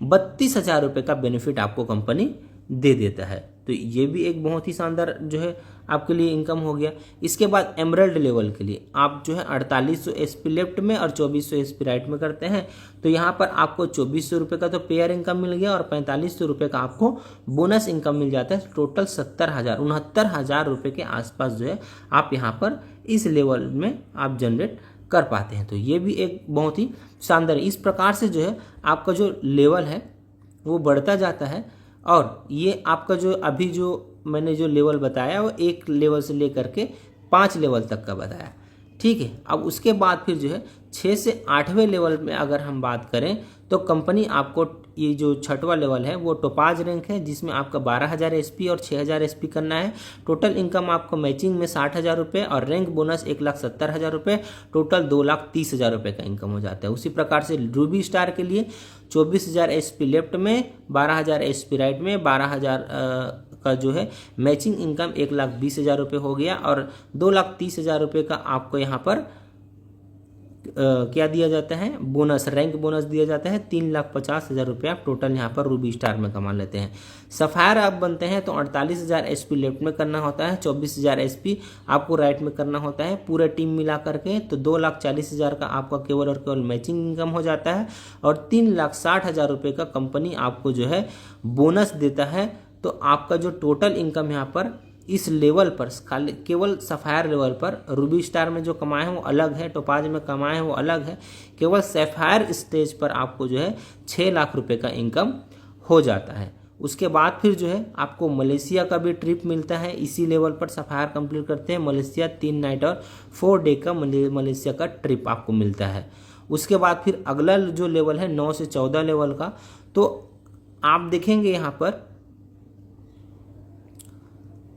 32000 रुपये का बेनिफिट आपको कंपनी दे देता है। तो ये भी एक बहुत ही शानदार जो है आपके लिए इनकम हो गया। इसके बाद एमरल्ड लेवल के लिए आप जो है 4800 एसपी लेफ्ट में और 2400 एसपी राइट में करते हैं, तो यहाँ पर आपको 2400 रुपये का तो पेयर इनकम मिल गया और 4500 रुपये का आपको बोनस इनकम मिल जाता है, टोटल 69,000 रुपये के आसपास जो है आप यहाँ पर इस लेवल में आप जनरेट कर पाते हैं। तो ये भी एक बहुत ही शानदार, इस प्रकार से जो है आपका जो लेवल है वो बढ़ता जाता है और ये आपका जो अभी जो मैंने जो लेवल बताया वो 1 लेवल से लेकर के 5 लेवल तक का बताया, ठीक है। अब उसके बाद फिर जो है 6 से 8वें लेवल में अगर हम बात करें तो कंपनी आपको ये जो 6वां लेवल है वो टोपाज रैंक है, जिसमें आपका 12,000 SP और 6,000 SP करना है। टोटल इनकम आपको मैचिंग में 60,000 रुपये और रैंक बोनस 1,70,000 रुपये, टोटल 2,30,000 रुपये का इनकम हो जाता है। उसी प्रकार से रूबी स्टार के लिए 24,000 SP लेफ्ट में, 12,000 SP राइट में, 12,000 का जो है मैचिंग इनकम 1,20,000 रुपये हो गया और 2,30,000 रुपये का आपको यहाँ पर क्या दिया जाता है, बोनस, रैंक बोनस दिया जाता है। 3,50,000 रुपये आप टोटल यहाँ पर रूबी स्टार में कमा लेते हैं। सफायर आप बनते हैं तो 48,000 SP लेफ्ट में करना होता है, 24,000 SP आपको राइट में करना होता है, पूरे टीम मिला करके तो 2,40,000 का आपका केवल और केवल मैचिंग इनकम हो जाता है और 3,60,000 रुपये का कंपनी आपको जो है बोनस देता है। तो आपका जो टोटल इनकम यहाँ पर इस लेवल पर केवल सफायर लेवल पर, रूबी स्टार में जो कमाए हैं वो अलग है, टोपाज में कमाए हैं वो अलग है, केवल सफायर स्टेज पर आपको जो है 6 लाख रुपए का इनकम हो जाता है। उसके बाद फिर जो है आपको मलेशिया का भी ट्रिप मिलता है, इसी लेवल पर सफायर कंप्लीट करते हैं मलेशिया, 3 नाइट और 4 डे का मलेशिया का ट्रिप आपको मिलता है। उसके बाद फिर अगला जो लेवल है 9 से 14 लेवल का, तो आप देखेंगे यहाँ पर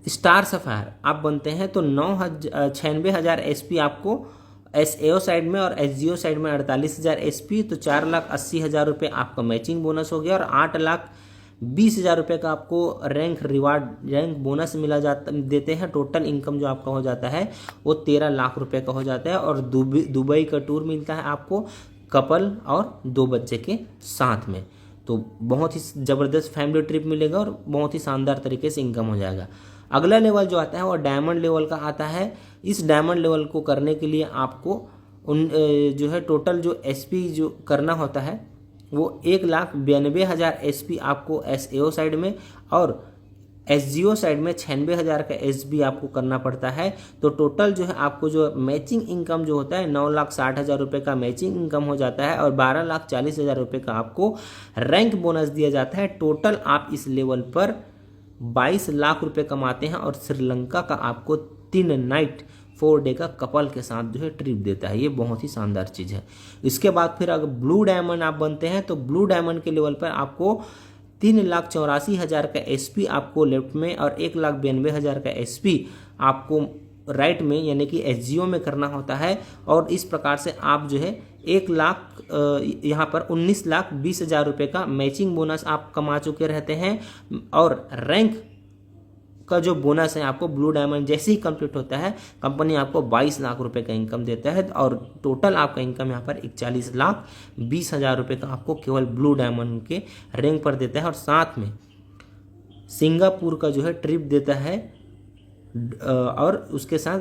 स्टार सफायर आप बनते हैं तो 96,000 SP आपको SAO साइड में और SGO साइड में 48,000 SP, तो 4,80,000 रुपये आपका मैचिंग बोनस हो गया और 8,20,000 रुपये का आपको रैंक बोनस मिला जाता देते हैं। टोटल इनकम जो आपका हो जाता है वो 13 लाख रुपये का हो जाता है और दुबई का टूर मिलता है आपको कपल और 2 बच्चे के साथ में। तो बहुत ही ज़बरदस्त फैमिली ट्रिप मिलेगा और बहुत ही शानदार तरीके से इनकम हो जाएगा। अगला लेवल जो आता है वो डायमंड लेवल का आता है। इस डायमंड लेवल को करने के लिए आपको जो है टोटल जो SP जो करना होता है वो 1,92,000 SP आपको SAO साइड में और SGO साइड में 96,000 का SB आपको करना पड़ता है। तो टोटल जो है आपको जो मैचिंग इनकम जो होता है 9,60,000 रुपये का मैचिंग इनकम हो जाता है और 12,40,000 रुपये का आपको रैंक बोनस दिया जाता है। टोटल आप इस लेवल पर 22 लाख रुपए कमाते हैं और श्रीलंका का आपको 3 नाइट 4 डे का कपल के साथ जो है ट्रिप देता है। ये बहुत ही शानदार चीज़ है। इसके बाद फिर अगर ब्लू डायमंड आप बनते हैं तो ब्लू डायमंड के लेवल पर आपको 3,84,000 का SP आपको लेफ्ट में और 1,92,000 का SP आपको राइट में यानी कि SGO में करना होता है और इस प्रकार से आप जो है 1 लाख यहाँ पर 19,20,000 रुपये का मैचिंग बोनस आप कमा चुके रहते हैं और रैंक का जो बोनस है आपको ब्लू डायमंड जैसे ही कंप्लीट होता है कंपनी आपको 22 लाख रुपए का इनकम देता है और टोटल आपका इनकम यहाँ पर 41,20,000 रुपये का आपको केवल ब्लू डायमंड के रैंक पर देता है और साथ में सिंगापुर का जो है ट्रिप देता है और उसके साथ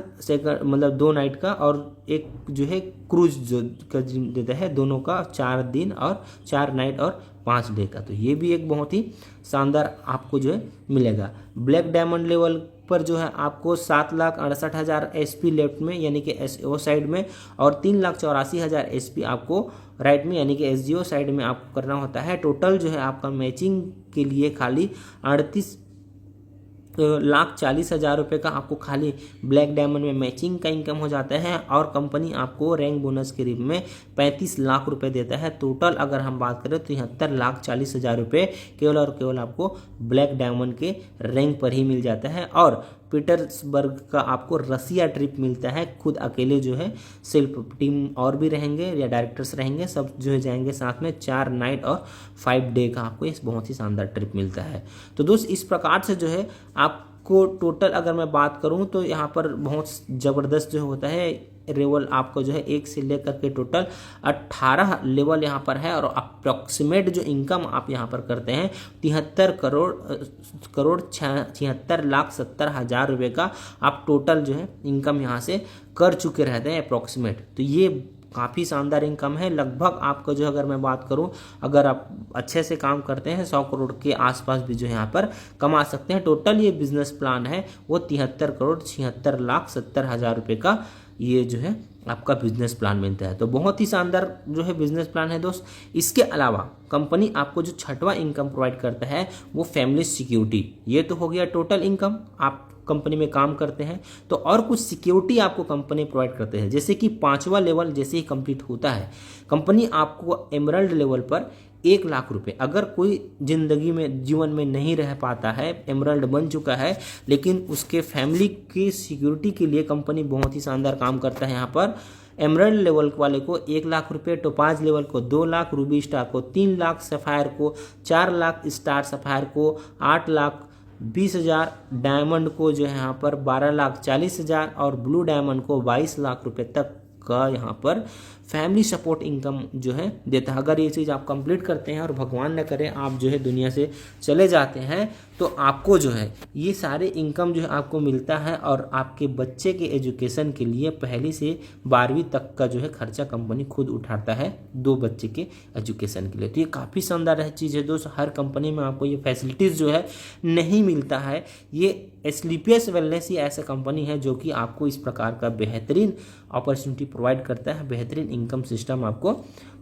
मतलब 2 नाइट का और एक जो है क्रूज जो का देता है, दोनों का 4 दिन और 4 नाइट और 5 डे का। तो ये भी एक बहुत ही शानदार आपको जो है मिलेगा। ब्लैक डायमंड लेवल पर जो है आपको 7,68,000 SP लेफ्ट में यानी कि SAO साइड में और 3,84,000 SP आपको राइट में यानी कि SGO साइड में आपको करना होता है। टोटल जो है आपका मैचिंग के लिए खाली 38,40,000 रुपये का आपको खाली ब्लैक डायमंड में मैचिंग का इनकम हो जाता है और कंपनी आपको रैंक बोनस के रूप में 35 लाख रुपए देता है। टोटल अगर हम बात करें तो 73,40,000 रुपये केवल और केवल आपको ब्लैक डायमंड के रैंक पर ही मिल जाता है। और पीटर्सबर्ग का आपको रसिया ट्रिप मिलता है, खुद अकेले जो है सिर्फ टीम और भी रहेंगे या डायरेक्टर्स रहेंगे, सब जो है जाएंगे साथ में। 4 नाइट और 5 डे का आपको इस बहुत ही शानदार ट्रिप मिलता है। तो दोस्त इस प्रकार से जो है आपको टोटल अगर मैं बात करूं तो यहाँ पर बहुत ज़बरदस्त जो होता है लेवल आपको जो है 1 से लेकर के टोटल 18 लेवल यहाँ पर है और अप्रॉक्सीमेट जो इनकम आप यहाँ पर करते हैं 73,76,70,000 रुपये का आप टोटल जो है इनकम यहाँ से कर चुके रहते हैं अप्रॉक्सीमेट। तो ये काफ़ी शानदार इनकम है। लगभग आपको जो अगर मैं बात करूं अगर आप अच्छे से काम करते हैं 100 करोड़ के आसपास भी जो यहाँ पर कमा सकते हैं। टोटल ये बिजनेस प्लान है वो 73,76,70,000 रुपये का ये जो है आपका बिजनेस प्लान बनता है। तो बहुत ही शानदार जो है बिजनेस प्लान है दोस्त। इसके अलावा कंपनी आपको जो छठवां इनकम प्रोवाइड करता है वो फैमिली सिक्योरिटी। ये तो हो गया टोटल इनकम, आप कंपनी में काम करते हैं तो और कुछ सिक्योरिटी आपको कंपनी प्रोवाइड करते हैं। जैसे कि 5वां लेवल जैसे ही कंप्लीट होता है, कंपनी आपको एमरल्ड लेवल पर 1,00,000 रुपये, अगर कोई जिंदगी में जीवन में नहीं रह पाता है, एमरल्ड बन चुका है, लेकिन उसके फैमिली की सिक्योरिटी के लिए कंपनी बहुत ही शानदार काम करता है। यहाँ पर एमरल्ड लेवल वाले को 1,00,000 रुपये, टोपाज लेवल को 2,00,000, रूबी स्टार को 3,00,000, सफ़ायर को 4,00,000, स्टार सफ़ायर को 8,20,000, डायमंड को जो है यहाँ पर 12,40,000 और ब्लू डायमंड को 22,00,000 रुपये तक का यहाँ पर फैमिली सपोर्ट इनकम जो है देता है। अगर ये चीज़ आप कंप्लीट करते हैं और भगवान न करे आप जो है दुनिया से चले जाते हैं तो आपको जो है ये सारे इनकम जो है आपको मिलता है और आपके बच्चे के एजुकेशन के लिए पहली से 12वीं तक का जो है खर्चा कंपनी खुद उठाता है 2 बच्चे के एजुकेशन के लिए। तो ये काफ़ी शानदार चीज़ है दोस्त। हर कंपनी में आपको ये फैसिलिटीज़ जो है नहीं मिलता है। ये एस्क्लेपियस वेलनेस ही ऐसा कंपनी है जो कि आपको इस प्रकार का बेहतरीन अपॉर्चुनिटी प्रोवाइड करता है, बेहतरीन इनकम सिस्टम आपको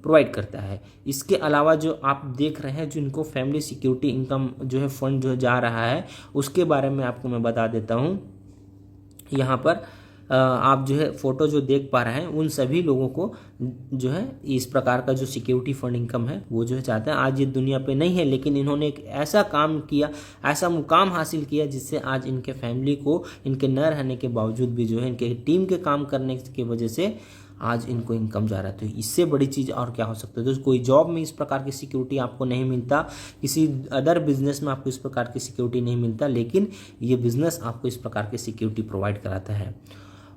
प्रोवाइड करता है। इसके अलावा जो आप देख रहे हैं जिनको फैमिली सिक्योरिटी इनकम जो है फंड जो जा रहा है उसके बारे में आपको मैं बता देता हूँ। यहाँ पर आप जो है फोटो जो देख पा रहे हैं उन सभी लोगों को जो है इस प्रकार का जो सिक्योरिटी फंड इनकम है वो जो है चाहते हैं। आज ये दुनिया पे नहीं है लेकिन इन्होंने एक ऐसा काम किया, ऐसा मुकाम हासिल किया जिससे आज इनके फैमिली को इनके न रहने के बावजूद भी जो है इनके टीम के काम करने की वजह से आज इनको इनकम जा रहा है। तो इससे बड़ी चीज़ और क्या हो सकता है दोस्तों। कोई जॉब में इस प्रकार की सिक्योरिटी आपको नहीं मिलता, किसी अदर बिजनेस में आपको इस प्रकार की सिक्योरिटी नहीं मिलता, लेकिन ये बिजनेस आपको इस प्रकार की सिक्योरिटी प्रोवाइड कराता है।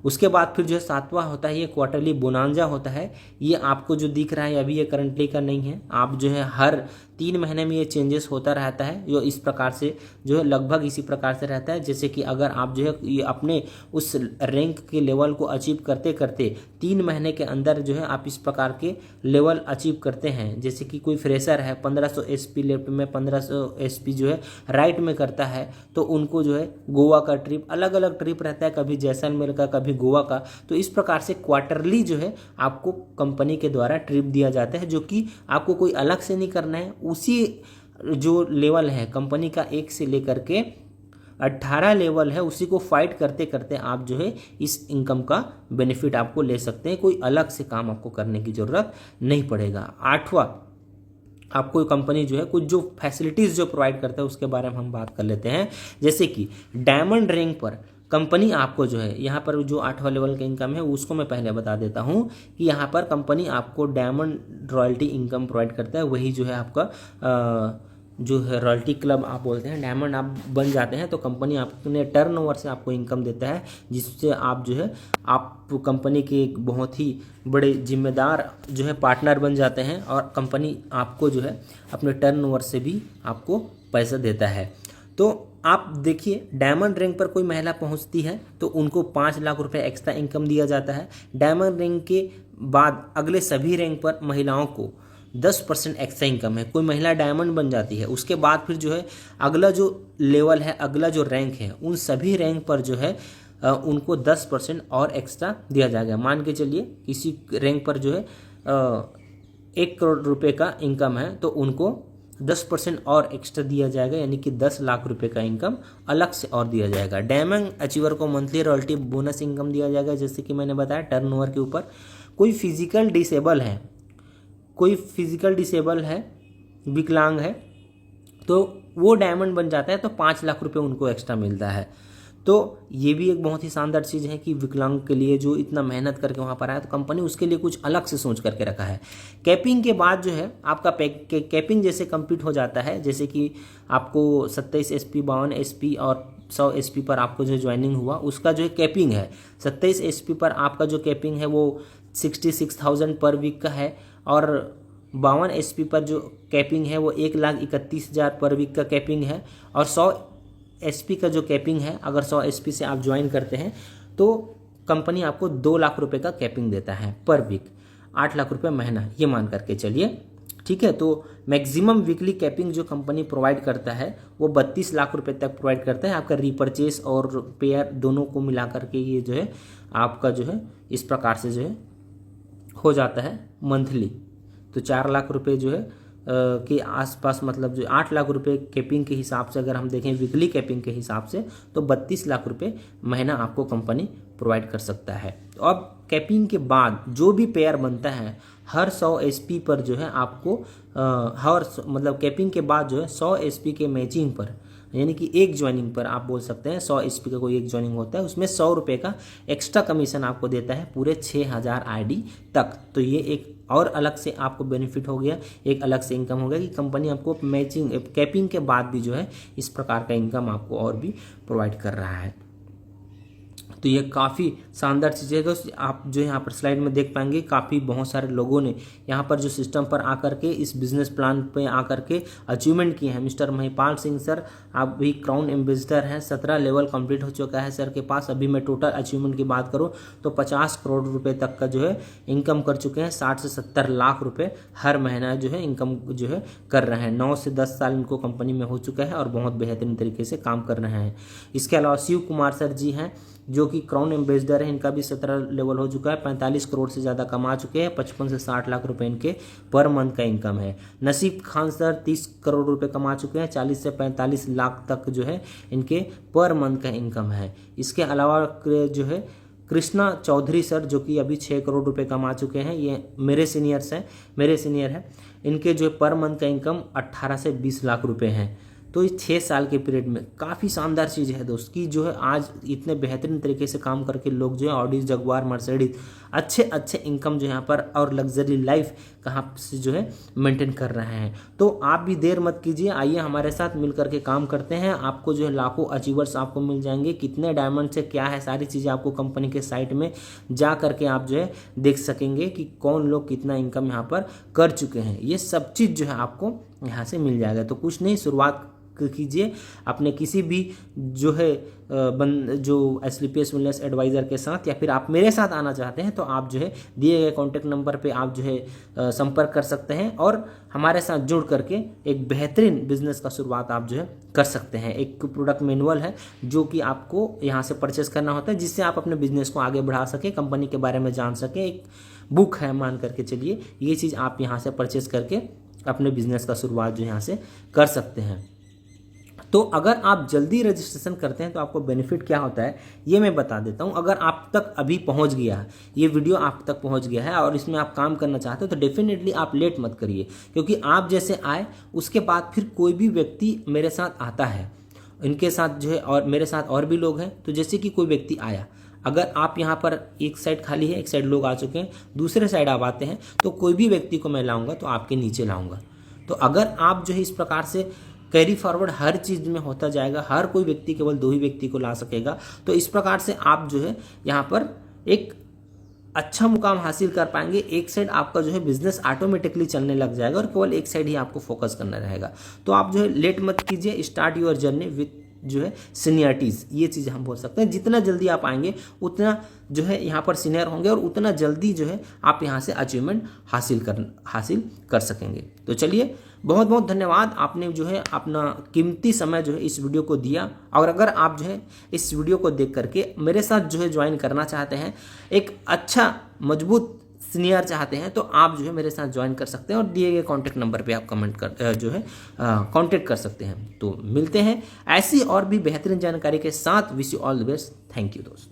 उसके बाद फिर जो है 7वां होता है ये क्वार्टरली बोनांजा होता है। ये आपको जो दिख रहा है अभी ये करंटली का नहीं है, आप जो है हर 3 महीने में ये चेंजेस होता रहता है जो इस प्रकार से जो है लगभग इसी प्रकार से रहता है। जैसे कि अगर आप जो है ये अपने उस रैंक के लेवल को अचीव करते करते 3 महीने के अंदर जो है आप इस प्रकार के लेवल अचीव करते हैं। जैसे कि कोई फ्रेशर है 1500 SP लेफ्ट में 1500 SP जो है राइट में करता है तो उनको जो है गोवा का ट्रिप, अलग अलग ट्रिप रहता है, कभी जैसलमेर का कभी गोवा का। तो इस प्रकार से क्वार्टरली जो है आपको कंपनी के द्वारा ट्रिप दिया जाता है जो कि आपको कोई अलग से नहीं करना है। उसी जो लेवल है कंपनी का 1 से लेकर के 18 लेवल है उसी को फाइट करते करते आप जो है इस इनकम का बेनिफिट आपको ले सकते हैं। कोई अलग से काम आपको करने की ज़रूरत नहीं पड़ेगा। 8वां आपको कंपनी जो है कुछ जो फैसिलिटीज़ जो प्रोवाइड करता है उसके बारे में हम बात कर लेते हैं। जैसे कि डायमंड रैंक पर कंपनी आपको जो है यहाँ पर जो 8वां लेवल का इनकम है उसको मैं पहले बता देता हूँ कि यहाँ पर कंपनी आपको डायमंड रॉयल्टी इनकम प्रोवाइड करता है। वही जो है आपका जो है रॉयल्टी क्लब आप बोलते हैं, डायमंड आप बन जाते हैं तो कंपनी अपने टर्नओवर से आपको इनकम देता है जिससे आप जो है आप कंपनी के एक बहुत ही बड़े जिम्मेदार जो है पार्टनर बन जाते हैं और कंपनी आपको जो है अपने टर्नओवर से भी आपको पैसा देता है। तो आप देखिए डायमंड रैंक पर कोई महिला पहुंचती है तो उनको 5,00,000 रुपये एक्स्ट्रा इनकम दिया जाता है। डायमंड रैंक के बाद अगले सभी रैंक पर महिलाओं को 10% एक्स्ट्रा इनकम है। कोई महिला डायमंड बन जाती है उसके बाद फिर जो है अगला जो लेवल है, अगला जो रैंक है, उन सभी रैंक पर जो है उनको 10% और एक्स्ट्रा दिया जाएगा। मान के चलिए किसी रैंक पर जो है 1 करोड़ रुपए का इनकम है तो उनको 10% और एक्स्ट्रा दिया जाएगा, यानी कि 10,00,000 रुपए का इनकम अलग से और दिया जाएगा। डायमंड अचीवर को मंथली रॉयल्टी बोनस इनकम दिया जाएगा जैसे कि मैंने बताया टर्नओवर के ऊपर। कोई फिजिकल डिसेबल है, विकलांग है तो वो डायमंड बन जाता है तो 5,00,000 रुपये उनको एक्स्ट्रा मिलता है। तो ये भी एक बहुत ही शानदार चीज़ है कि विकलांग के लिए जो इतना मेहनत करके वहाँ पर आया तो कंपनी उसके लिए कुछ अलग से सोच करके रखा है। कैपिंग के बाद जो है आपका कैपिंग जैसे कंप्लीट हो जाता है, जैसे कि आपको 27 SP 52 SP और 100 SP पर आपको जो ज्वाइनिंग हुआ उसका जो है कैपिंग है। 27 SP पर आपका जो कैपिंग है वो 66,000 पर वीक का है और 52 SP पर जो कैपिंग है वो 1,31,000 पर वीक का कैपिंग है और 100 SP का जो कैपिंग है, अगर 100 SP से आप ज्वाइन करते हैं तो कंपनी आपको 2,00,000 रुपये का कैपिंग देता है पर वीक, 8,00,000 रुपये महीना, ये मान करके चलिए। ठीक है। तो मैक्सिमम वीकली कैपिंग जो कंपनी प्रोवाइड करता है वो 32 लाख रुपए तक प्रोवाइड करता है। आपका रिपर्चेस और पेयर दोनों को मिला करके ये जो है आपका जो है इस प्रकार से जो है हो जाता है मंथली। तो 4 लाख रुपए जो है के आसपास, मतलब जो 8 लाख रुपए कैपिंग के हिसाब से अगर हम देखें वीकली कैपिंग के हिसाब से, तो 32 लाख रुपए महीना आपको कंपनी प्रोवाइड कर सकता है। तो अब कैपिंग के बाद जो भी पेयर बनता है हर 100 एसपी पर जो है आपको मतलब कैपिंग के बाद जो है 100 एसपी के मैचिंग पर, यानी कि एक ज्वाइनिंग पर आप बोल सकते हैं 100 एसपी का कोई एक ज्वाइनिंग होता है, उसमें 100 रुपये का एक्स्ट्रा कमीशन आपको देता है पूरे 6000 आईडी तक। तो ये एक और अलग से आपको बेनिफिट हो गया, एक अलग से इनकम हो गया कि कंपनी आपको मैचिंग कैपिंग के बाद भी जो है इस प्रकार का इनकम आपको और भी प्रोवाइड कर रहा है। तो ये काफ़ी शानदार चीज़ है दोस्त। आप जो यहाँ पर स्लाइड में देख पाएंगे काफ़ी बहुत सारे लोगों ने यहाँ पर जो सिस्टम पर आकर के इस बिजनेस प्लान पे आकर के अचीवमेंट किए हैं। मिस्टर महिपाल सिंह सर आप भी क्राउन एम्बेसडर हैं, 17 लेवल कंप्लीट हो चुका है सर के पास। अभी मैं टोटल अचीवमेंट की बात करूँ तो 50 करोड़ रुपये तक का जो है इनकम कर चुके हैं। 60 से 70 लाख रुपये हर महीना जो है इनकम जो है कर रहे हैं। 9 से 10 साल इनको कंपनी में हो चुका है और बहुत बेहतरीन तरीके से काम कर रहे हैं। इसके अलावा शिव कुमार सर जी हैं जो कि क्राउन एम्बेसडर है, इनका भी 17 लेवल हो चुका है। 45 करोड़ से ज़्यादा कमा चुके हैं। 55 से 60 लाख रुपए इनके पर मंथ का इनकम है। नसीब खान सर 30 करोड़ रुपए कमा चुके हैं। 40 से 45 लाख तक जो है इनके पर मंथ का इनकम है। इसके अलावा जो है कृष्णा चौधरी सर जो कि अभी 6 करोड़ रुपए कमा चुके हैं, ये मेरे सीनियर हैं। इनके जो पर मंथ का इनकम 18 से 20 लाख रुपए हैं। तो इस 6 साल के पीरियड में काफ़ी शानदार चीज़ है दोस्त कि जो है आज इतने बेहतरीन तरीके से काम करके लोग जो है ऑडी, जगुआर, मर्सिडीज अच्छे इनकम जो यहाँ पर और लग्जरी लाइफ कहाँ से जो है मेंटेन कर रहे हैं। तो आप भी देर मत कीजिए, आइए हमारे साथ मिल करके काम करते हैं। आपको जो है लाखों अचीवर्स आपको मिल जाएंगे। कितने डायमंड से क्या है सारी चीज़ें आपको कंपनी के साइट में जा करके आप जो है देख सकेंगे कि कौन लोग कितना इनकम यहाँ पर कर चुके हैं। ये सब चीज़ जो है आपको यहाँ से मिल जाएगा। तो कुछ नहीं, शुरुआत कीजिए अपने किसी भी जो है जो SLPS वेलनेस एडवाइज़र के साथ, या फिर आप मेरे साथ आना चाहते हैं तो आप जो है दिए गए कॉन्टैक्ट नंबर पे आप जो है संपर्क कर सकते हैं और हमारे साथ जुड़ करके एक बेहतरीन बिजनेस का शुरुआत आप जो है कर सकते हैं। एक प्रोडक्ट मैनुअल है जो कि आपको यहाँ से परचेस करना होता है जिससे आप अपने बिजनेस को आगे बढ़ा सकें, कंपनी के बारे में जान सकें। एक बुक है मान करके चलिए, ये चीज़ आप यहाँ से परचेस करके अपने बिजनेस का शुरुआत जो यहाँ से कर सकते हैं। तो अगर आप जल्दी रजिस्ट्रेशन करते हैं तो आपको बेनिफिट क्या होता है ये मैं बता देता हूं। अगर आप तक अभी पहुंच गया है, ये वीडियो आप तक पहुंच गया है और इसमें आप काम करना चाहते हो तो डेफिनेटली आप लेट मत करिए, क्योंकि आप जैसे आए उसके बाद फिर कोई भी व्यक्ति मेरे साथ आता है, इनके साथ जो है और मेरे साथ और भी लोग हैं। तो जैसे कि कोई व्यक्ति आया, अगर आप यहाँ पर एक साइड खाली है, एक साइड लोग आ चुके हैं, दूसरे साइड आप आते हैं, तो कोई भी व्यक्ति को मैं लाऊंगा तो आपके नीचे लाऊंगा। तो अगर आप जो है इस प्रकार से कैरी फॉरवर्ड हर चीज़ में होता जाएगा, हर कोई व्यक्ति केवल 2 ही व्यक्ति को ला सकेगा, तो इस प्रकार से आप जो है यहाँ पर एक अच्छा मुकाम हासिल कर पाएंगे। एक साइड आपका जो है बिजनेस ऑटोमेटिकली चलने लग जाएगा और केवल एक साइड ही आपको फोकस करना रहेगा। तो आप जो है लेट मत कीजिए, स्टार्ट योर जर्नी विथ जो है सीनियरिटीज़, ये चीज़ हम बोल सकते हैं। जितना जल्दी आप आएंगे उतना जो है यहाँ पर सीनियर होंगे और उतना जल्दी जो है आप यहाँ से अचीवमेंट हासिल कर सकेंगे। तो चलिए, बहुत बहुत धन्यवाद, आपने जो है अपना कीमती समय जो है इस वीडियो को दिया। और अगर आप जो है इस वीडियो को देख करके मेरे साथ जो है ज्वाइन करना चाहते हैं, एक अच्छा मजबूत सीनियर चाहते हैं, तो आप जो है मेरे साथ ज्वाइन कर सकते हैं और दिए गए कॉन्टैक्ट नंबर पे आप कांटेक्ट कर सकते हैं। तो मिलते हैं ऐसी और भी बेहतरीन जानकारी के साथ। Wish you all the best. Thank you दोस्त।